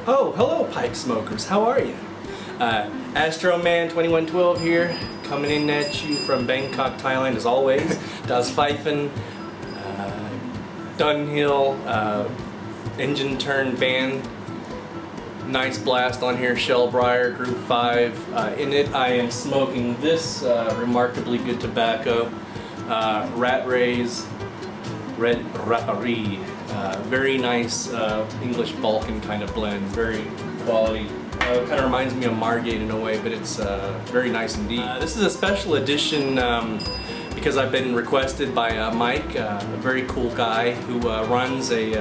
Oh, hello pipe smokers, how are you? Astroman2112 here, coming in at you from Bangkok, Thailand as always. Das Pfeifen, Dunhill, engine turn band. Nice blast on here, Shellbriar, Group 5. In it I am smoking this remarkably good tobacco, Rat Rays Red Rapari. Very nice English Balkan kind of blend, very quality. Kind of reminds me of Margate in a way, but it's very nice indeed. This is a special edition because I've been requested by Mike, a very cool guy who runs a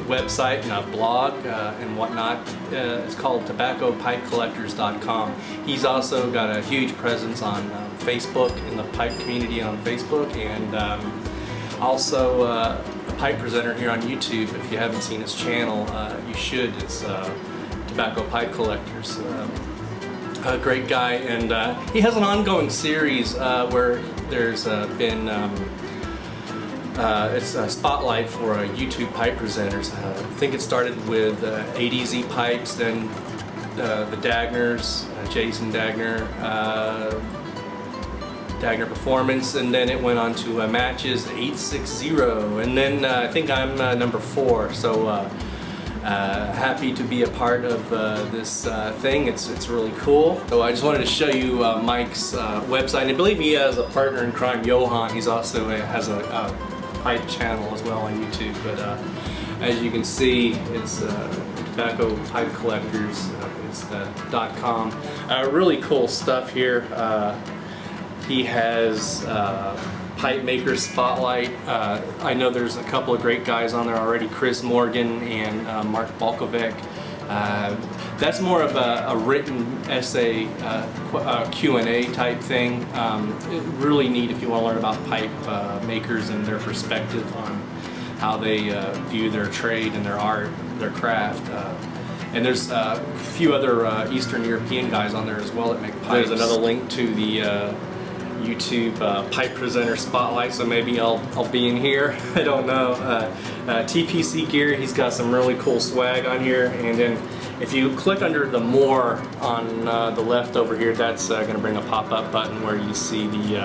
website and a blog and whatnot. It's called tobaccopipecollectors.com. He's also got a huge presence on Facebook, in the pipe community on Facebook, and also a pipe presenter here on YouTube. If you haven't seen his channel, you should. It's Tobacco Pipe Collectors. A great guy, and he has an ongoing series where there's been it's a spotlight for YouTube pipe presenters. I think it started with ADZ Pipes, then the Dagners, Jason Dagner, Dagner Performance, and then it went on to Matches 860, and then I think I'm number 4. So happy to be a part of this thing. It's really cool. So I just wanted to show you Mike's website. And I believe he has a partner in crime, Johann. He's also has a pipe channel as well on YouTube. But as you can see, it's Tobacco Pipe Collectors. It's .com. Really cool stuff here. He has Pipe Maker Spotlight. I know there's a couple of great guys on there already, Chris Morgan and Mark Balkovec. That's more of a written essay, Q&A type thing. Really neat if you want to learn about pipe makers and their perspective on how they view their trade and their art, their craft. And there's a few other Eastern European guys on there as well that make pipes. There's another link to the YouTube Pipe Presenter Spotlight, so maybe I'll be in here. I don't know. TPC gear, he's got some really cool swag on here, and then if you click under the More on the left over here, that's going to bring a pop-up button where you see the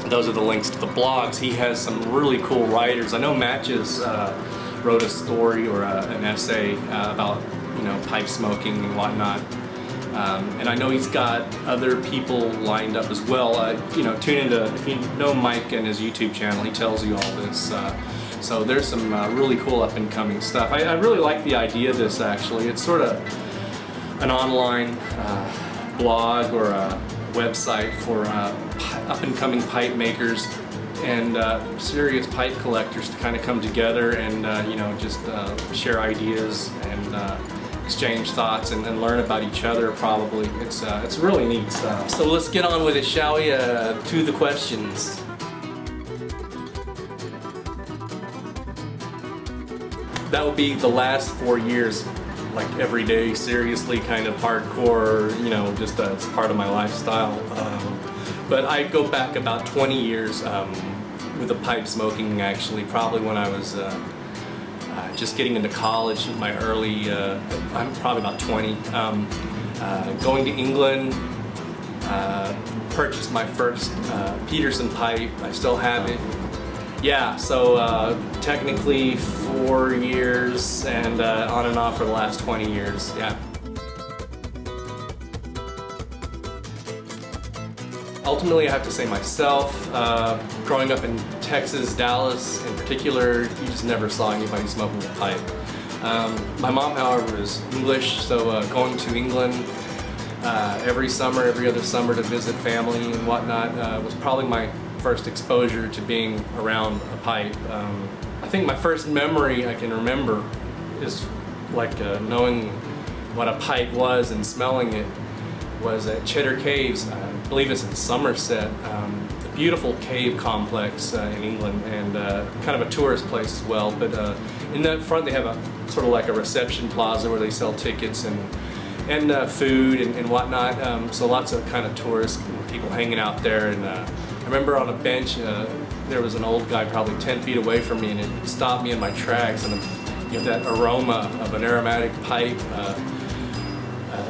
those are the links to the blogs. He has some really cool writers. I know Matches wrote a story or an essay about, you know, pipe smoking and whatnot. And I know he's got other people lined up as well. You know, tune into, if you know Mike and his YouTube channel, he tells you all this. So there's some really cool up and coming stuff. I really like the idea of this actually. It's sort of an online blog or a website for up and coming pipe makers and serious pipe collectors to kind of come together and you know, just share ideas and exchange thoughts and learn about each other. Probably it's really neat stuff. So let's get on with it, shall we? To the questions. That would be the last 4 years, like every day, seriously, kind of hardcore. You know, just it's part of my lifestyle. But I go back about 20 years with the pipe smoking. Actually, probably when I was just getting into college in my early, I'm probably about 20. Going to England, purchased my first Peterson pipe. I still have it. Yeah, so technically 4 years and on and off for the last 20 years, yeah. Ultimately, I have to say myself, growing up in Texas, Dallas in particular, you just never saw anybody smoking a pipe. My mom, however, is English, so going to England every summer, every other summer to visit family and whatnot was probably my first exposure to being around a pipe. I think my first memory I can remember is like knowing what a pipe was and smelling it was at Cheddar Caves. I believe it's in Somerset, a beautiful cave complex in England, and kind of a tourist place as well. But in the front they have a sort of like a reception plaza where they sell tickets and food and whatnot. So lots of kind of tourists and people hanging out there. And I remember on a bench there was an old guy probably 10 feet away from me, and it stopped me in my tracks. And you know, that aroma of an aromatic pipe,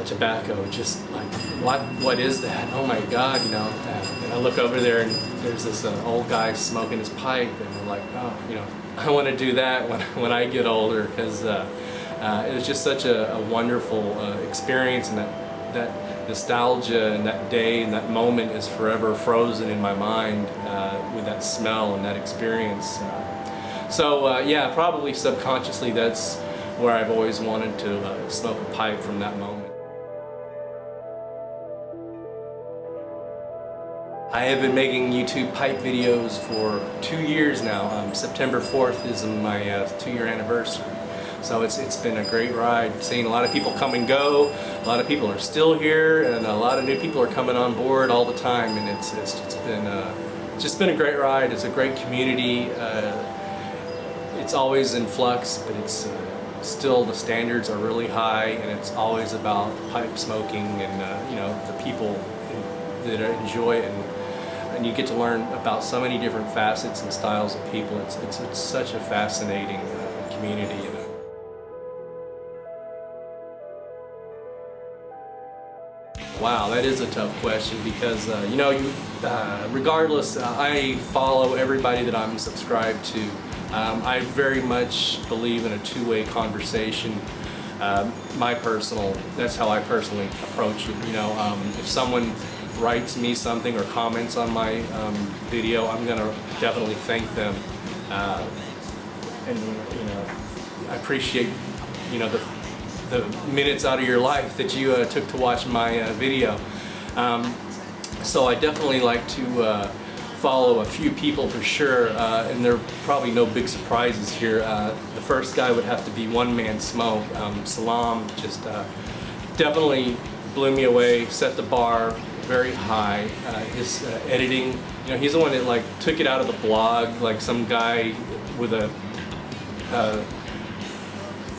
tobacco, just like, what is that? Oh my God, you know. And I look over there and there's this old guy smoking his pipe, and I'm like, oh, you know, I want to do that when I get older, because it was just such a wonderful experience, and that nostalgia and that day and that moment is forever frozen in my mind with that smell and that experience. So yeah, probably subconsciously that's where I've always wanted to smoke a pipe, from that moment. I have been making YouTube pipe videos for 2 years now. September 4th is my 2-year anniversary. So it's been a great ride, seeing a lot of people come and go. A lot of people are still here, and a lot of new people are coming on board all the time, and it's just been a great ride. It's a great community. It's always in flux, but it's still, the standards are really high, and it's always about pipe smoking and you know, the people that enjoy it, and you get to learn about so many different facets and styles of people. It's such a fascinating community. You know. Wow, that is a tough question, because you know, regardless, I follow everybody that I'm subscribed to. I very much believe in a two-way conversation. That's how I personally approach it. You know, if someone writes me something or comments on my video, I'm gonna definitely thank them, and you know, I appreciate, you know, the minutes out of your life that you took to watch my video. So I definitely like to follow a few people for sure, and there are probably no big surprises here. The first guy would have to be One Man Smoke. Salam just definitely blew me away, set the bar very high. His editing, you know, he's the one that like took it out of the blog, like some guy with a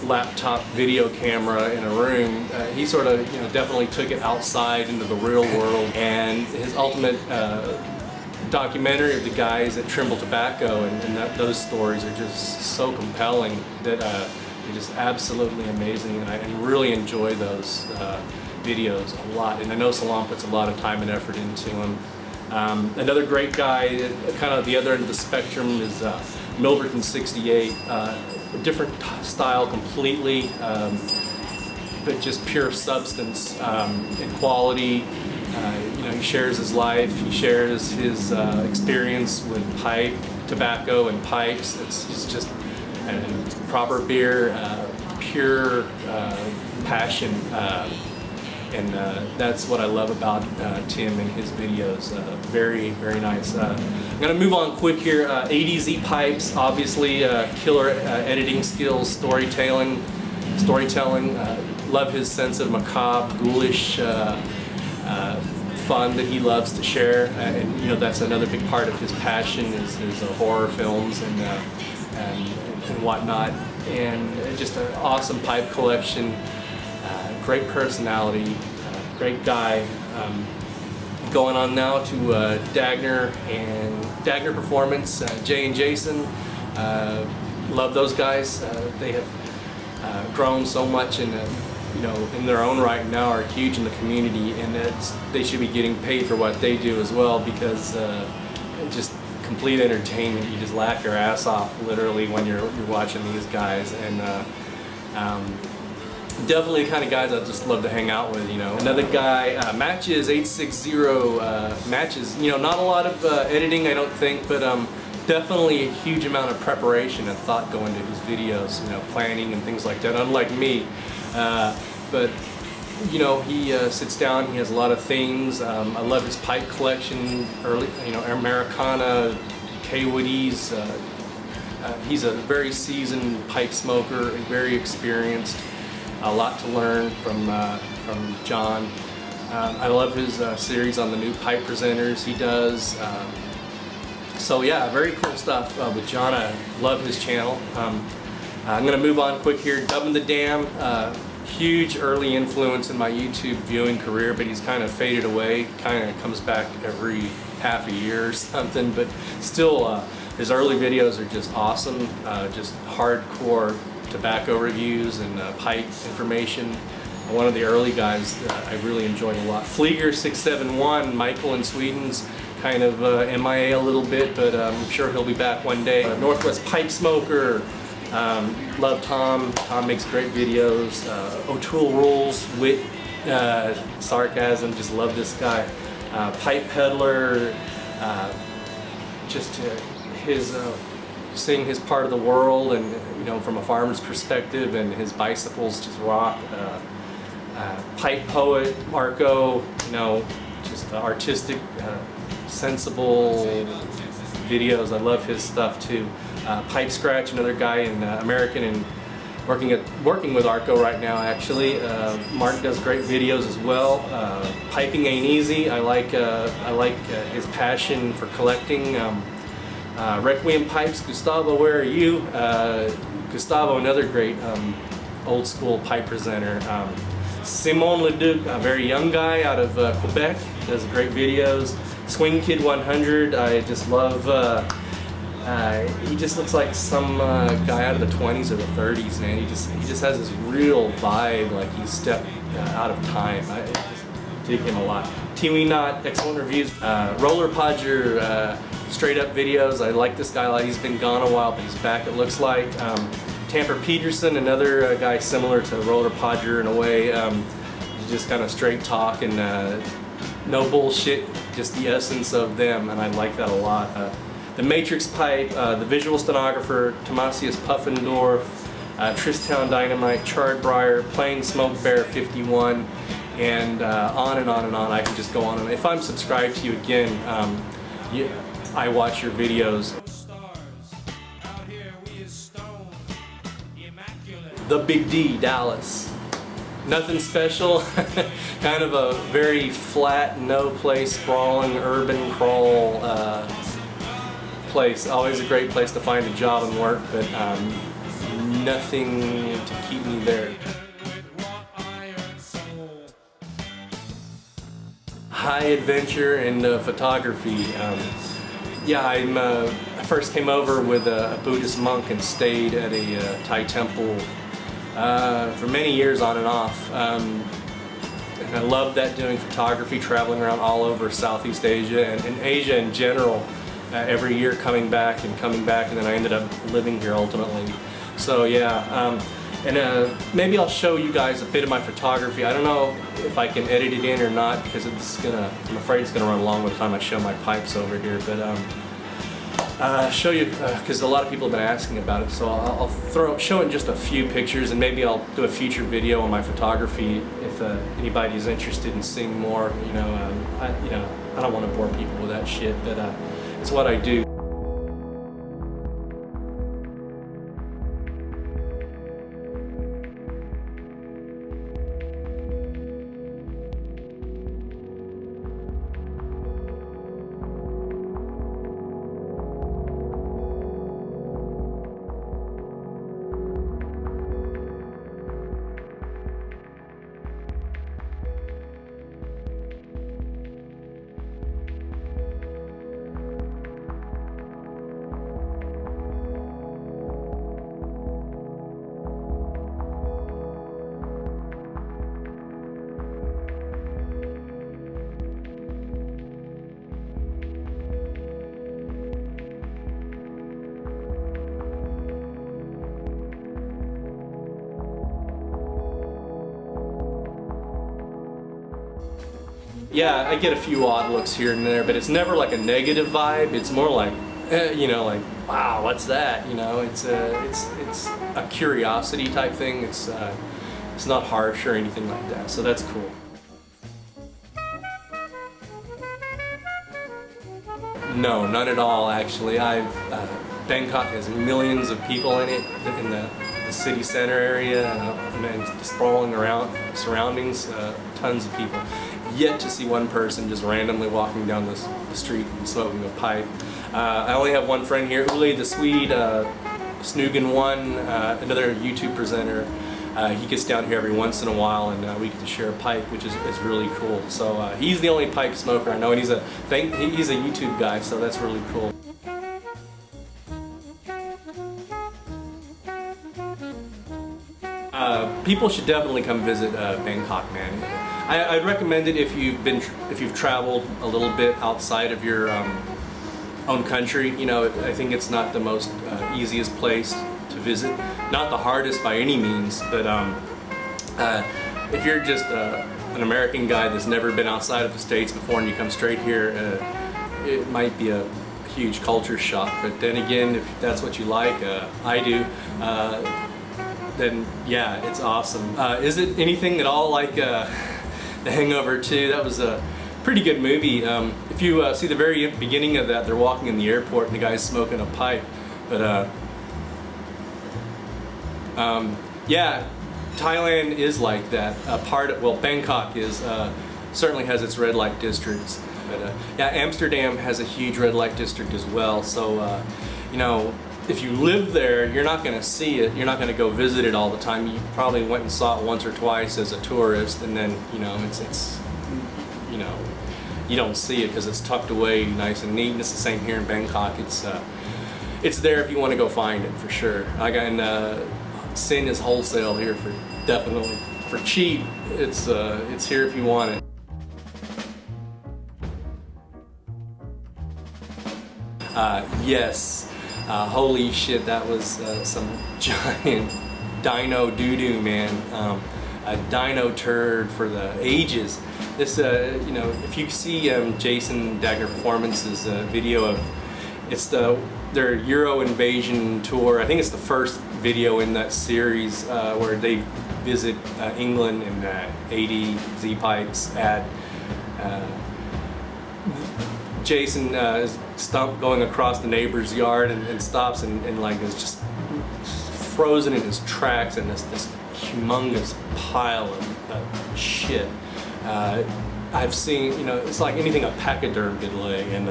laptop video camera in a room. He sort of, you know, definitely took it outside into the real world, and his ultimate documentary of the guys at Trimble Tobacco, and those stories are just so compelling that they're just absolutely amazing, and I really enjoy those videos a lot, and I know Salam puts a lot of time and effort into them. Another great guy, kind of the other end of the spectrum, is Milverton68. A different style completely, but just pure substance and quality. You know, he shares his life, he shares his experience with pipe, tobacco and pipes. It's just proper beer, pure passion, and that's what I love about Tim and his videos. Very, very nice. I'm gonna move on quick here. ADZ Pipes, obviously killer editing skills, storytelling. Love his sense of macabre, ghoulish fun that he loves to share, and you know, that's another big part of his passion is his horror films and whatnot, and just an awesome pipe collection, great personality, great guy. Going on now to Dagner and Dagner Performance, Jay and Jason. Love those guys. They have grown so much, and you know, in their own right now are huge in the community, and they should be getting paid for what they do as well, because it's just complete entertainment. You just laugh your ass off literally when you're watching these guys, and definitely the kind of guys I just love to hang out with. You know, another guy, Matches 860 Matches. You know, not a lot of editing, I don't think, but definitely a huge amount of preparation and thought going into his videos. You know, planning and things like that. Unlike me. But you know, he sits down, he has a lot of things. I love his pipe collection, early, you know, Americana, K-Woodies. He's a very seasoned pipe smoker and very experienced. A lot to learn from John. I love his series on the new pipe presenters he does. So yeah, very cool stuff with John. I love his channel. I'm going to move on quick here. Dubbing the Dam, huge early influence in my YouTube viewing career, but he's kind of faded away. Kind of comes back every half a year or something, but still his early videos are just awesome, just hardcore tobacco reviews and pipe information. One of the early guys I really enjoyed a lot. Flieger671, Michael in Sweden's kind of MIA a little bit, but I'm sure he'll be back one day. Northwest Pipe Smoker, love Tom. Tom makes great videos. O'Toole Rules, wit, sarcasm, just love this guy. Pipe Peddler, just his seeing his part of the world, and you know, from a farmer's perspective, and his bicycles just rock. Pipe Poet, Marco, you know, just artistic, sensible videos. I love his stuff too. Pipe Scratch, another guy in American and working with Arco right now actually. Mark does great videos as well. Piping Ain't Easy. I like his passion for collecting. Requiem Pipes, Gustavo, where are you? Gustavo, another great old school pipe presenter. Simon Leduc, a very young guy out of Quebec, does great videos. Swing Kid 100, I just love, he just looks like some guy out of the 20s or the 30s, man. He just has this real vibe, like he's stepped out of time. I just dig him a lot. Tiwi Knot, excellent reviews. Roller Podger, straight up videos. I like this guy a lot. He's been gone a while, but he's back, it looks like. Tamper Peterson, another guy similar to Roller Podger in a way. He's just kind of straight talk and no bullshit, just the essence of them, and I like that a lot. The Matrix Pipe, the Visual Stenographer, Tomasius Puffendorf, Tristown Dynamite, Charred Briar, Plain Smoke Bear 51, and on and on and on. I can just go on. And if I'm subscribed to you again, I watch your videos. The Big D, Dallas. Nothing special, kind of a very flat, no place, sprawling, urban crawl place. Always a great place to find a job and work, but nothing to keep me there. High adventure and photography. Yeah, I first came over with a Buddhist monk and stayed at a Thai temple for many years on and off. And I loved that, doing photography, traveling around all over Southeast Asia and Asia in general, every year coming back, and then I ended up living here ultimately. So yeah, maybe I'll show you guys a bit of my photography. I don't know if I can edit it in or not, because I'm afraid it's gonna run long by the time I show my pipes over here, but show you, because a lot of people have been asking about it, so I'll show it just a few pictures, and maybe I'll do a future video on my photography if anybody's interested in seeing more. You know, I don't want to bore people with that shit, but it's what I do. Yeah, I get a few odd looks here and there, but it's never like a negative vibe. It's more like, you know, like, wow, what's that? You know, it's a curiosity type thing. It's not harsh or anything like that, so that's cool. No, none at all, actually. Bangkok has millions of people in it, in the city center area, and sprawling around surroundings, tons of people. Yet to see one person just randomly walking down the street and smoking a pipe. I only have one friend here, Uli the Swede, Snugan1, another YouTube presenter. He gets down here every once in a while, and we get to share a pipe, which is really cool. So he's the only pipe smoker I know, and he's a YouTube guy, so that's really cool. people should definitely come visit Bangkok, man. I'd recommend it if you've traveled a little bit outside of your own country. You know, I think it's not the most easiest place to visit, not the hardest by any means, but if you're just an American guy that's never been outside of the States before and you come straight here, it might be a huge culture shock. But then again, if that's what you like, I do, then yeah, it's awesome. Is it anything at all like The Hangover 2? That was a pretty good movie. If you see the very beginning of that, they're walking in the airport and the guy's smoking a pipe. But yeah, Thailand is like that. Well, Bangkok is certainly has its red light districts. But yeah, Amsterdam has a huge red light district as well. So you know, if you live there, you're not going to see it. You're not going to go visit it all the time. You probably went and saw it once or twice as a tourist, and then you know it's you know, you don't see it because it's tucked away nice and neat. And it's the same here in Bangkok. It's there if you want to go find it for sure. And sin is wholesale here for definitely for cheap. It's here if you want it. Yes. Holy shit, that was some giant dino doo-doo, man. A dino turd for the ages. This, you know, if you see Jason Dagner Performance's video of, it's their Euro Invasion tour. I think it's the first video in that series where they visit England and 80 Z-Pipes at Jason is going across the neighbor's yard and stops and like is just frozen in his tracks in this humongous pile of shit. I've seen, you know, it's like anything a pachyderm could lay, and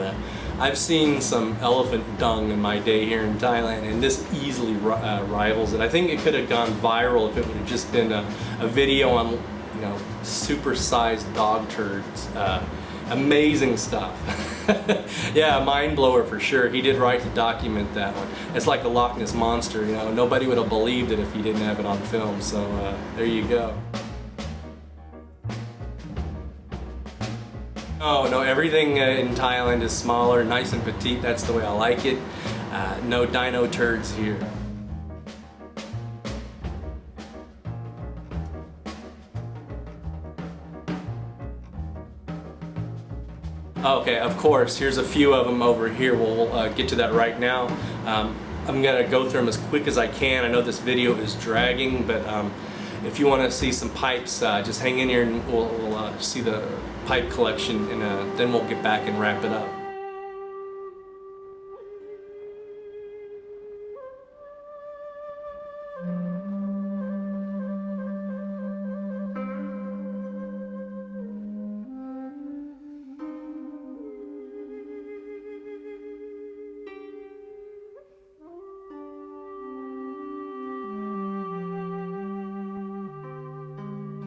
I've seen some elephant dung in my day here in Thailand, and this easily rivals it. I think it could have gone viral if it would have just been a video on, you know, super-sized dog turds. Amazing stuff. Yeah, mind blower for sure. He did right to document that one. It's like the Loch Ness Monster, you know. Nobody would have believed it if he didn't have it on film, so there you go. Oh no, everything in Thailand is smaller, nice and petite. That's the way I like it. No dino turds here. Okay, of course, here's a few of them over here. We'll get to that right now. I'm gonna go through them as quick as I can. I know this video is dragging, but if you want to see some pipes, just hang in here and we'll see the pipe collection, and then we'll get back and wrap it up.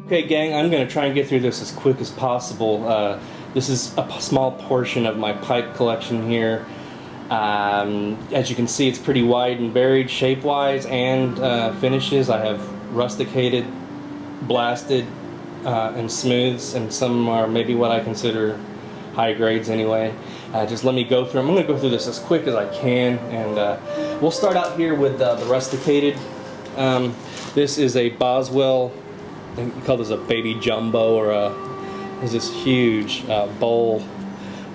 Okay gang, I'm going to try and get through this as quick as possible. This is a small portion of my pipe collection here. As you can see, it's pretty wide and varied shape-wise and finishes. I have rusticated, blasted, and smooths, and some are maybe what I consider high grades anyway. Just let me go through them. I'm going to go through this as quick as I can, and we'll start out here with the rusticated. This is a Boswell. I think we call this a baby jumbo, or is this huge bowl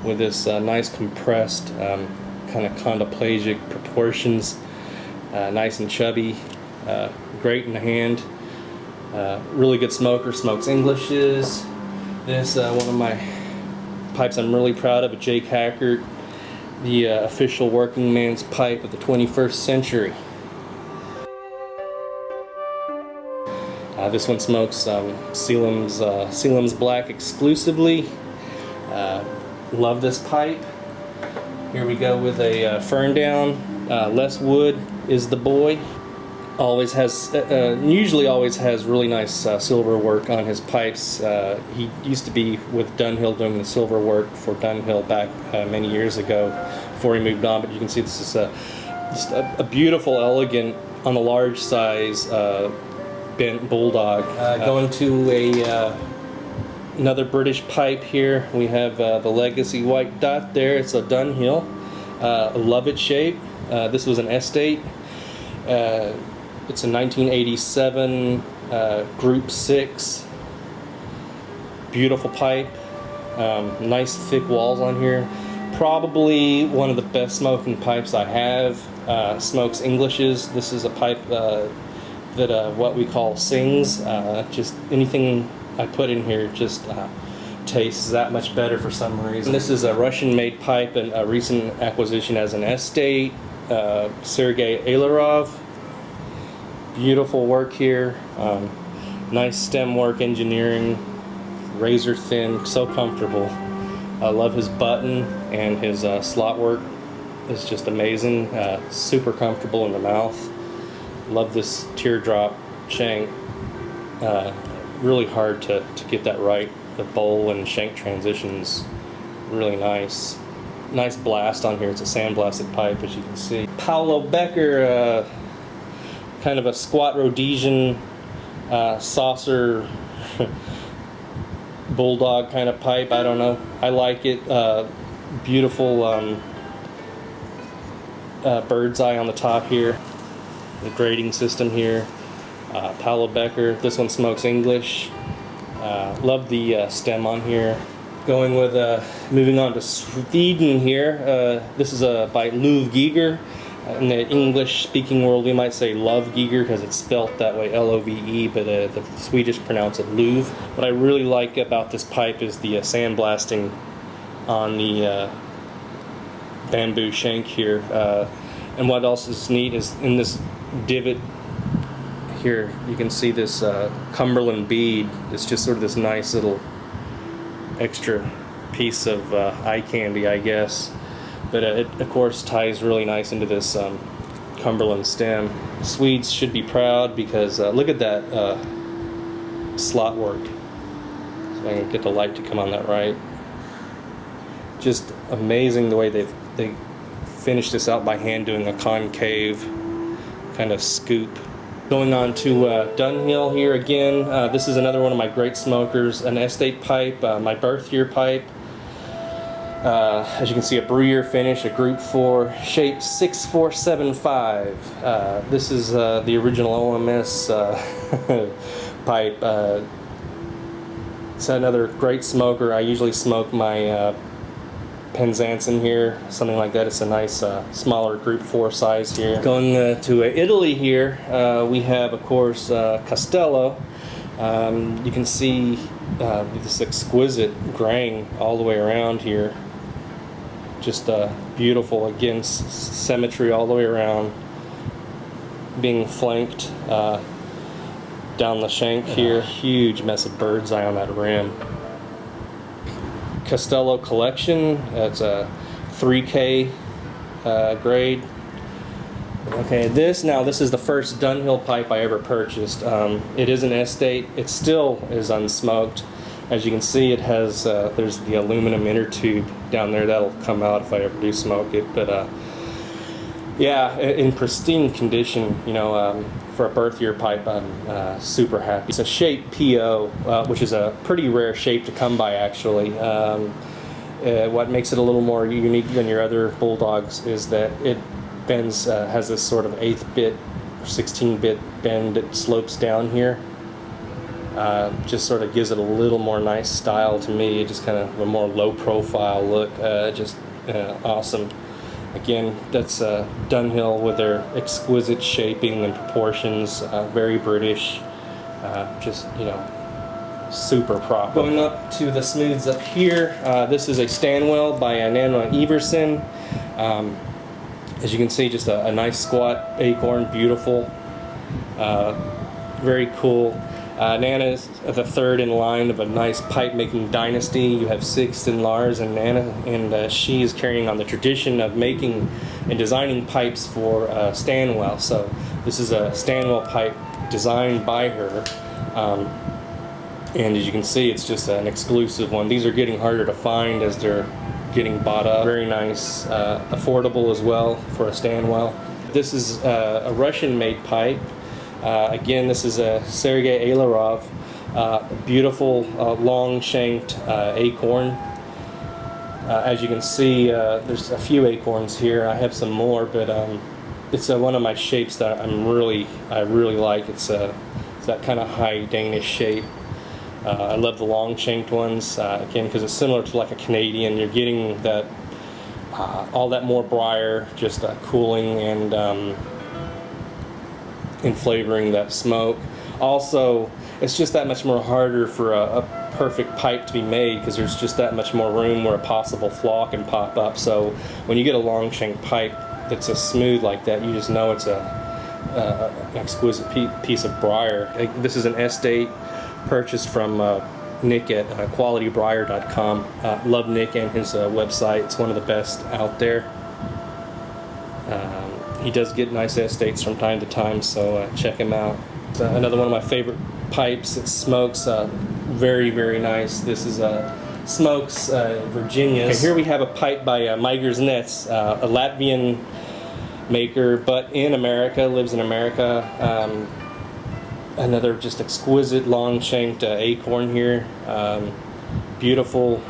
with this nice compressed kind of chondroplagic proportions, nice and chubby, great in the hand, really good smoker, smokes Englishes. This one of my pipes I'm really proud of, a Jake Hackert, the official working man's pipe of the 21st century. This one smokes Sealam's Black exclusively. Love this pipe. Here we go with a Fern Down. Less wood is the boy. Always has, usually always has really nice silver work on his pipes. He used to be with Dunhill doing the silver work for Dunhill back many years ago before he moved on. But you can see this is just a beautiful, elegant, on the large size bent bulldog. Going to another British pipe here. We have the Legacy white dot there. It's a Dunhill. I love its shape. This was an estate. It's a 1987 Group 6. Beautiful pipe. Nice thick walls on here. Probably one of the best smoking pipes I have. Smokes Englishes. This is a pipe that what we call sings. Just anything I put in here just tastes that much better for some reason. This is a Russian-made pipe and a recent acquisition as an estate. Sergei Ailerov. Beautiful work here. Nice stem work, engineering, razor thin, so comfortable. I love his button, and his slot work is just amazing. Super comfortable in the mouth. Love this teardrop shank. Really hard to get that right. The bowl and shank transitions really nice. Nice blast on here. It's a sandblasted pipe, as you can see. Paolo Becker, kind of a squat Rhodesian saucer bulldog kind of pipe. I don't know. I like it. Beautiful bird's eye on the top here. The grading system here. Paolo Becker. This one smokes English. Love the stem on here. Going with moving on to Sweden here. This is by Loove. In the English-speaking world, we might say Love Giger because it's spelt that way, L-O-V-E, but the Swedish pronounce it Loove. What I really like about this pipe is the sandblasting on the bamboo shank here. And what else is neat is in this divot here, you can see this Cumberland bead. It's just sort of this nice little extra piece of eye candy, I guess. But it, of course, ties really nice into this Cumberland stem. Swedes should be proud because look at that slot work. So I can get the light to come on that right. Just amazing the way they finished this out by hand, doing a concave kind of scoop. Going on to Dunhill here again. This is another one of my great smokers, an estate pipe, my birth year pipe. As you can see, a brew year finish, a Group 4, shape 6475. This is the original OMS pipe. It's another great smoker. I usually smoke my Penzance in here, something like that. It's a nice smaller Group 4 size here. Going to Italy here, we have, of course, Castello. You can see this exquisite graying all the way around here. Just beautiful, again, symmetry all the way around, being flanked down the shank here. Huge mess of bird's eye on that rim. Castello Collection, that's a 3K grade. Okay, this is the first Dunhill pipe I ever purchased. It is an estate. It still is unsmoked. As you can see, it has there's the aluminum inner tube down there that'll come out if I ever do smoke it. But yeah, in pristine condition, you know, for a birth year pipe, I'm super happy. It's a shape PO, which is a pretty rare shape to come by, actually. What makes it a little more unique than your other bulldogs is that it bends, has this sort of 8th bit or 16-bit bend that slopes down here. Just sort of gives it a little more nice style to me, just kind of a more low profile look. Just awesome. Again, that's Dunhill with their exquisite shaping and proportions, very British, just, you know, super proper. Going up to the smooths up here, this is a Stanwell by Nana Everson. As you can see, just a nice squat acorn, beautiful, very cool. Nana is the third in line of a nice pipe making dynasty. You have Sixten, Lars, and Nana, and she is carrying on the tradition of making and designing pipes for Stanwell. So this is a Stanwell pipe designed by her, and as you can see, it's just an exclusive one. These are getting harder to find as they're getting bought up. Very nice, affordable as well for a Stanwell. This is a Russian-made pipe. Again, this is a Sergei Ailerov, beautiful long shanked acorn. As you can see, there's a few acorns here. I have some more, but it's one of my shapes that I really like. It's that kind of high Danish shape. I love the long shanked ones, again, because it's similar to like a Canadian. You're getting that all that more briar, just cooling and flavoring that smoke. Also, it's just that much more harder for a perfect pipe to be made, because there's just that much more room where a possible flaw can pop up. So when you get a long shank pipe that's a smooth like that, you just know it's an exquisite piece of briar. This is an estate purchased from Nick at qualitybriar.com. Love Nick and his website. It's one of the best out there. He does get nice estates from time to time, so check him out. It's another one of my favorite pipes. It smokes very, very nice. This is smokes Virginia. Here we have a pipe by Meiger's Nets, a Latvian maker, but in America, lives in America. Another just exquisite long shanked acorn here. Beautiful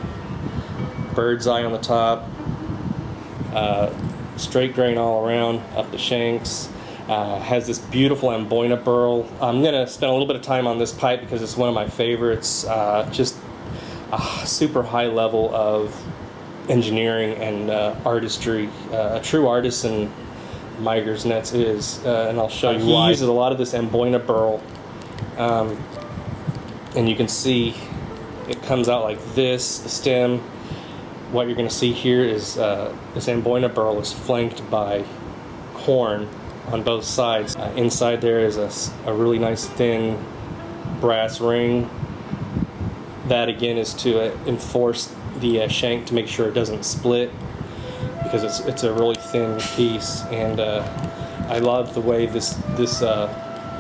bird's eye on the top. Straight grain all around up the shanks. Has this beautiful amboina burl. I'm gonna spend a little bit of time on this pipe because it's one of my favorites. Just a super high level of engineering and artistry. A true artisan, Meiger's Nets is, and I'll show you why. He uses a lot of this amboina burl, and you can see it comes out like this, the stem. What you're going to see here is this amboina burl is flanked by horn on both sides. Inside there is a really nice thin brass ring. That again is to enforce the shank to make sure it doesn't split, because it's a really thin piece. And I love the way this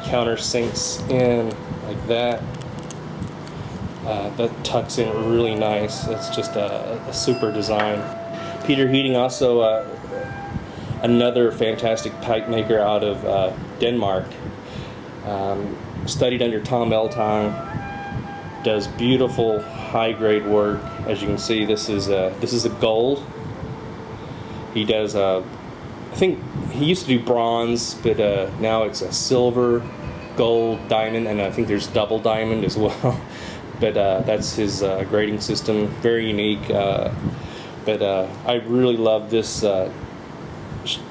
counter sinks in like that. That tucks in really nice. It's just a super design. Peter Heating, also another fantastic pipe maker out of Denmark. Studied under Tom Eltong. Does beautiful high grade work. As you can see, this is a gold. He does I think he used to do bronze, but now it's a silver, gold, diamond, and I think there's double diamond as well. But that's his grading system, very unique. But I really love this.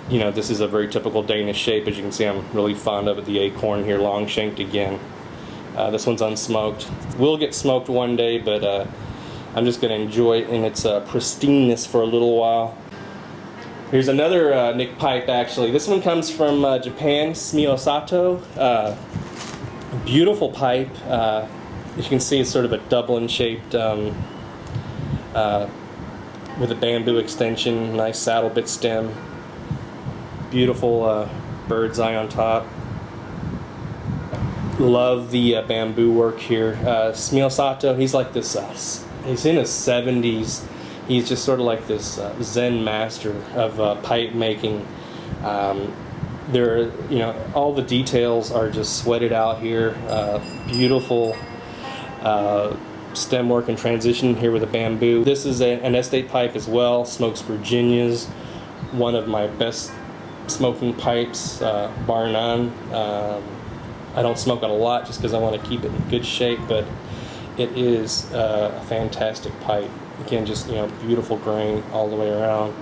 You know, this is a very typical Danish shape. As you can see, I'm really fond of it. The acorn here, long shanked again. This one's unsmoked. Will get smoked one day, but I'm just going to enjoy it in its pristineness for a little while. Here's another Nick pipe, actually. This one comes from Japan, Smiosato. Beautiful pipe. As you can see, it's sort of a Dublin shaped with a bamboo extension, nice saddle bit stem, beautiful bird's eye on top. Love the bamboo work here. Smiosato, he's like this, he's in his 70s. He's just sort of like this Zen master of pipe making. You know, all the details are just sweated out here. Beautiful stem work and transition here with a bamboo. This is an estate pipe as well. Smokes Virginias, one of my best smoking pipes, bar none. I don't smoke it a lot just because I want to keep it in good shape, but it is a fantastic pipe. Again, just, you know, beautiful grain all the way around.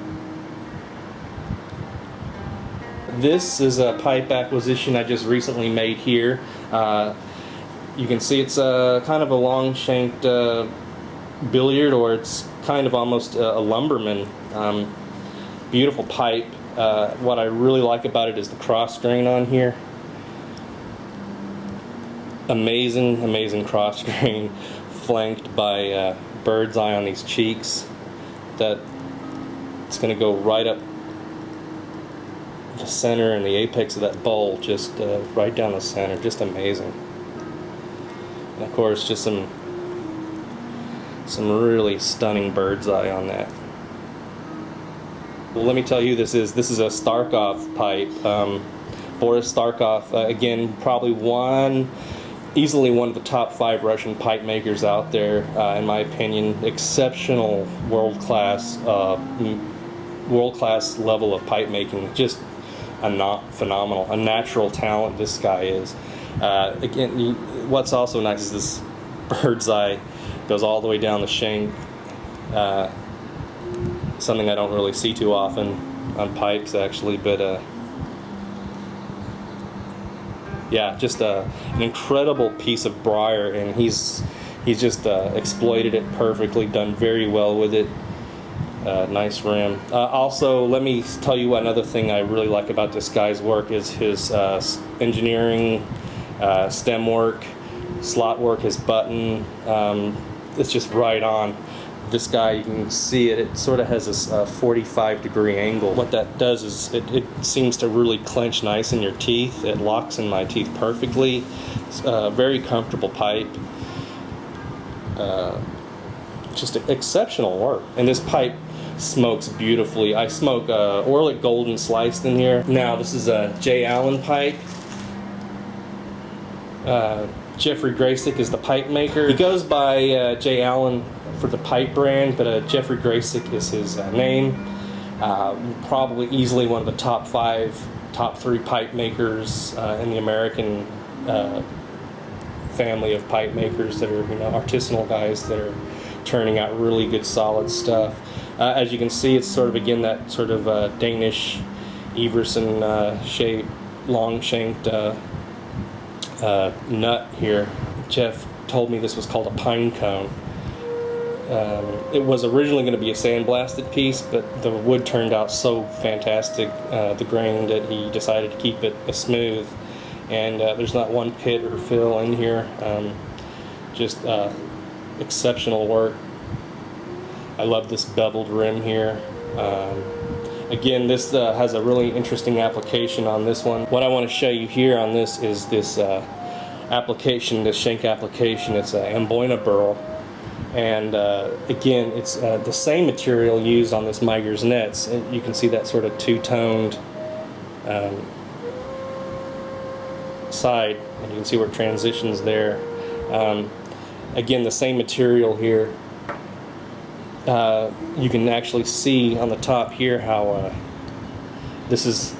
This is a pipe acquisition I just recently made here. You can see it's kind of a long shanked billiard, or it's kind of almost a lumberman. Beautiful pipe. What I really like about it is the cross grain on here. Amazing, amazing cross grain, flanked by bird's eye on these cheeks. That it's going to go right up the center and the apex of that bowl, just right down the center. Just amazing. And of course, just some really stunning bird's eye on that. Well, let me tell you, this is a Starkov pipe. Boris Starkov, again, probably easily one of the top 5 Russian pipe makers out there, in my opinion. Exceptional, world-class level of pipe making. Just phenomenal, a natural talent this guy is. Again, what's also nice is this bird's eye goes all the way down the shank. Something I don't really see too often on pipes, actually, but yeah, just an incredible piece of briar, and he's just exploited it perfectly, done very well with it. Nice rim. Also, let me tell you another thing I really like about this guy's work is his engineering, stem work, slot work, his button. It's just right on. This guy, you can see it sort of has this 45-degree angle. What that does is it seems to really clench nice in your teeth. It locks in my teeth perfectly. It's a very comfortable pipe. Just exceptional work. And this pipe smokes beautifully. I smoke Orlick Golden sliced in here. Now this is a J. Allen pipe. Jeffrey Graysick is the pipe maker. He goes by J. Allen for the pipe brand, but Jeffrey Graysick is his name. Probably easily one of the top 3 pipe makers in the American family of pipe makers that are, artisanal guys that are turning out really good solid stuff. As you can see, it's sort of, again, that sort of Danish Iverson shape, long shanked nut here. Jeff told me this was called a pine cone. It was originally going to be a sandblasted piece, but the wood turned out so fantastic, the grain, that he decided to keep it smooth. And there's not one pit or fill in here. Just exceptional work. I love this beveled rim here. Again, this has a really interesting application on this one. What I want to show you here on this is this application, this shank application. It's a Amboina burl. And again, it's the same material used on this Miger's nets. And you can see that sort of two-toned side, and you can see where it transitions there. Again, the same material here. You can actually see on the top here how this is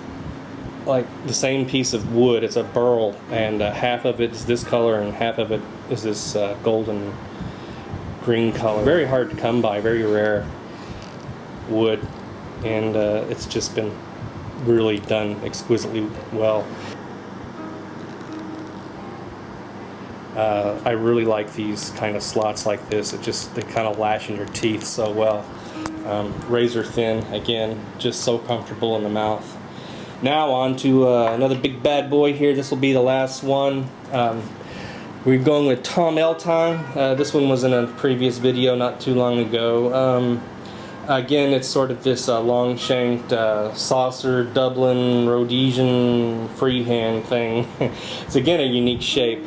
like the same piece of wood. It's a burl, and half of it is this color and half of it is this golden green color. Very hard to come by, very rare wood, and it's just been really done exquisitely well. I really like these kind of slots like this. They kind of lash in your teeth so well. Razor thin, again, just so comfortable in the mouth. Now on to another big bad boy here. This will be the last one. We're going with Tom Elton. This one was in a previous video not too long ago. Again, it's sort of this long-shanked saucer, Dublin, Rhodesian, freehand thing. It's again a unique shape.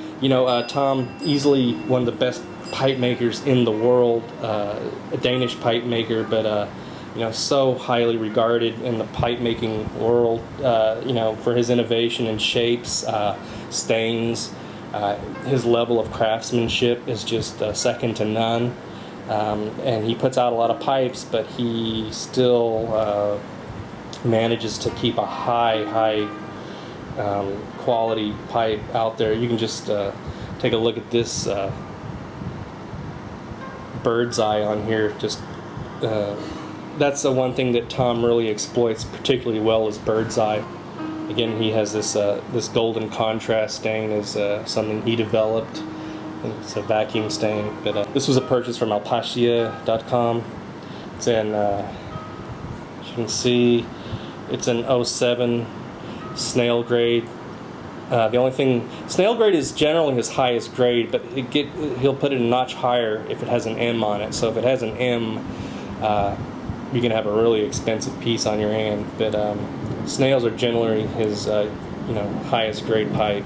Tom, easily one of the best pipe makers in the world, a Danish pipe maker, but so highly regarded in the pipe making world, for his innovation in shapes, stains. His level of craftsmanship is just second to none. And he puts out a lot of pipes, but he still manages to keep a high quality pipe out there. You can just take a look at this bird's eye on here. Just that's the one thing that Tom really exploits particularly well, is bird's eye. Again, he has this this golden contrast stain is something he developed. It's a vacuum stain, but this was a purchase from alpacia.com. It's in, as you can see, it's an 07 snail grade. The only thing, snail grade is generally his highest grade, but he'll put it a notch higher if it has an M on it. So if it has an M, you can have a really expensive piece on your hand. But snails are generally his, highest grade pipe.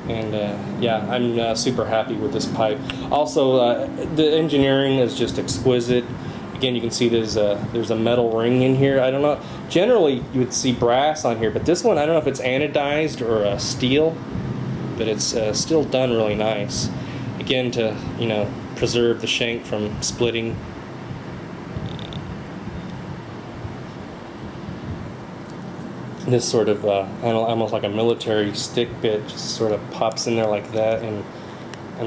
And yeah, I'm super happy with this pipe. Also, the engineering is just exquisite. Again, again, you can see there's a metal ring in here. I don't know. Generally, you would see brass on here, but this one, I don't know if it's anodized or steel, but it's still done really nice. Again, to, you know, preserve the shank from splitting. This sort of, almost like a military stick bit, just sort of pops in there like that and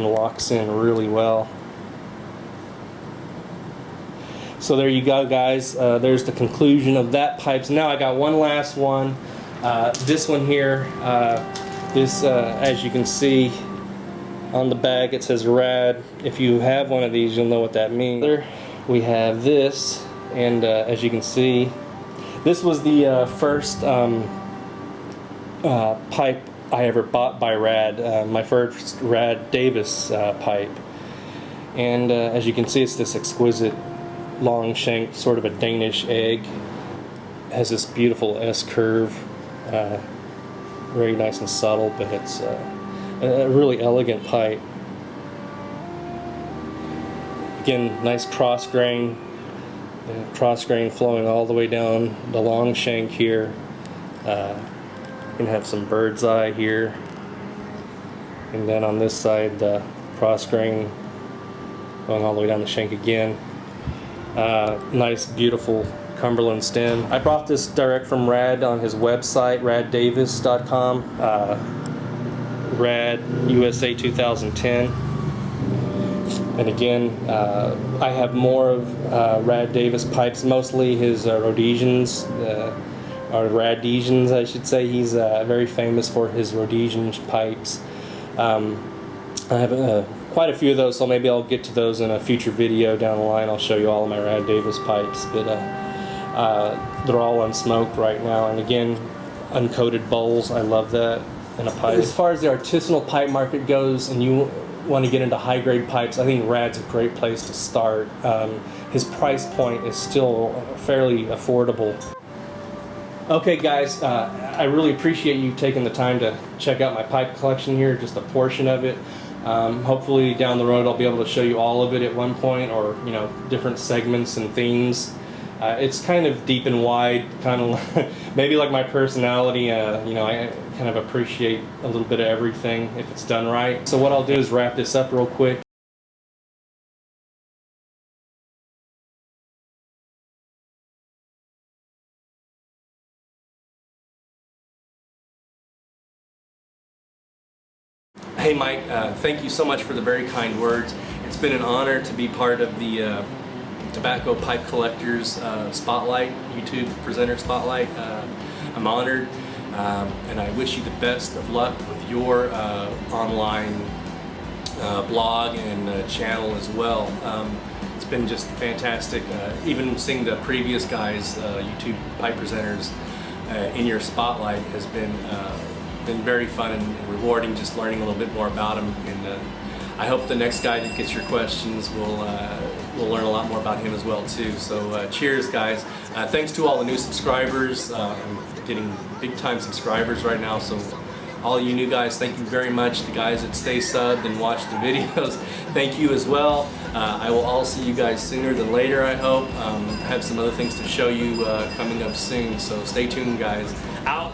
locks in really well. So there you go, guys. There's the conclusion of that pipes. Now I got one last one. This one here, as you can see on the bag, it says rad. If you have one of these, you'll know what that means. There we have this, and as you can see, this was the first pipe I ever bought by Rad, my first Rad Davis pipe. And as you can see, it's this exquisite long shank, sort of a Danish egg. It has this beautiful S-curve, very nice and subtle, but it's a really elegant pipe. Again, nice cross grain flowing all the way down the long shank here. You can have some bird's eye here, and then on this side the cross grain going all the way down the shank again. Nice, beautiful Cumberland stem. I bought this direct from Rad on his website, raddavis.com. Rad USA 2010. And again, I have more of Rad Davis pipes, mostly his Rhodesians, or Rhodesians, I should say. He's very famous for his Rhodesian pipes. I have quite a few of those, so maybe I'll get to those in a future video down the line. I'll show you all of my Rad Davis pipes, but they're all unsmoked right now. And again, uncoated bowls, I love that in a pipe. As far as the artisanal pipe market goes, and you want to get into high-grade pipes, I think Rad's a great place to start. His price point is still fairly affordable. Okay guys, I really appreciate you taking the time to check out my pipe collection here, just a portion of it. Hopefully down the road I'll be able to show you all of it at one point, or you know, different segments and themes. It's kind of deep and wide, kind of maybe like my personality. You know, I kind of appreciate a little bit of everything if it's done right. So what I'll do is wrap this up real quick. Hey Mike, thank you so much for the very kind words. It's been an honor to be part of the Tobacco Pipe Collectors Spotlight, Ytube Presenter Spotlight. I'm honored, and I wish you the best of luck with your online blog and channel as well. It's been just fantastic. Even seeing the previous guys, YouTube pipe presenters, in your spotlight has been very fun and rewarding, just learning a little bit more about them. And I hope the next guy that gets your questions will learn a lot more about him as well too. So cheers guys. Thanks to all the new subscribers. I'm getting big time subscribers right now, so all you new guys, thank you very much. The guys that stay subbed and watch the videos, thank you as well. I will all see you guys sooner than later, I hope. I have some other things to show you coming up soon, so stay tuned guys. Out!